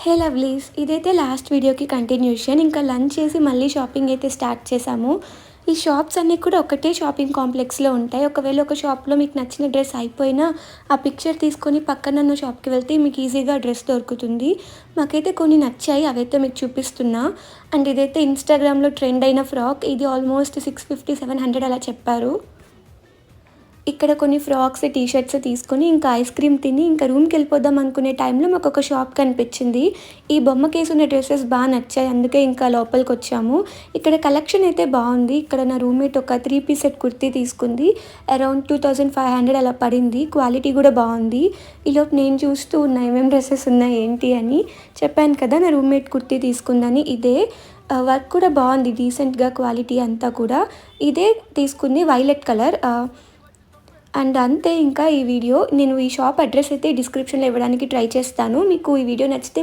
హే lovelies, ఇదైతే last వీడియోకి continuation. ఇంకా లంచ్ చేసి మళ్ళీ షాపింగ్ అయితే స్టార్ట్ చేశాము. ఈ షాప్స్ అన్నీ కూడా ఒకటే షాపింగ్ కాంప్లెక్స్లో ఉంటాయి. ఒకవేళ ఒక షాప్లో మీకు నచ్చిన డ్రెస్ అయిపోయినా ఆ పిక్చర్ తీసుకొని పక్కన ఉన్న షాప్కి వెళ్తే మీకు ఈజీగా డ్రెస్ దొరుకుతుంది. మాకైతే కొన్ని నచ్చాయి, అవైతే మీకు చూపిస్తున్నా. అండ్ ఇదైతే ఇన్స్టాగ్రామ్లో ట్రెండ్ అయిన ఫ్రాక్. ఇది ఆల్మోస్ట్ 650-700 అలా చెప్పారు. ఇక్కడ కొన్ని ఫ్రాక్స్, టీ షర్ట్స్ తీసుకొని ఇంకా ఐస్ క్రీమ్ తిని ఇంకా రూమ్కి వెళ్ళిపోదాం అనుకునే టైంలో మాకు ఒక షాప్ కనిపించింది. ఈ బొమ్మకేసి ఉన్న డ్రెస్సెస్ బాగా నచ్చాయి, అందుకే ఇంకా లోపలికి వచ్చాము. ఇక్కడ కలెక్షన్ అయితే బాగుంది. ఇక్కడ నా రూమ్మేట్ ఒక 3 పీస్ సెట్ కుర్తీ తీసుకుంది. అరౌండ్ 2500 అలా పడింది. క్వాలిటీ కూడా బాగుంది. ఈలోపు నేను చూస్తూ ఉన్నా ఏమేమి డ్రెస్సెస్ ఉన్నాయి ఏంటి అని. చెప్పాను కదా నా రూమ్మేట్ కుర్తీ తీసుకుందని. ఇదే వర్క్ కూడా బాగుంది, డీసెంట్గా క్వాలిటీ అంతా కూడా. ఇదే తీసుకుంది, వైలెట్ కలర్. అండ్ అంతే. ఇంకా ఈ వీడియో నేను ఈ షాప్ అడ్రస్ అయితే డిస్క్రిప్షన్లో ఇవ్వడానికి ట్రై చేస్తాను. మీకు ఈ వీడియో నచ్చితే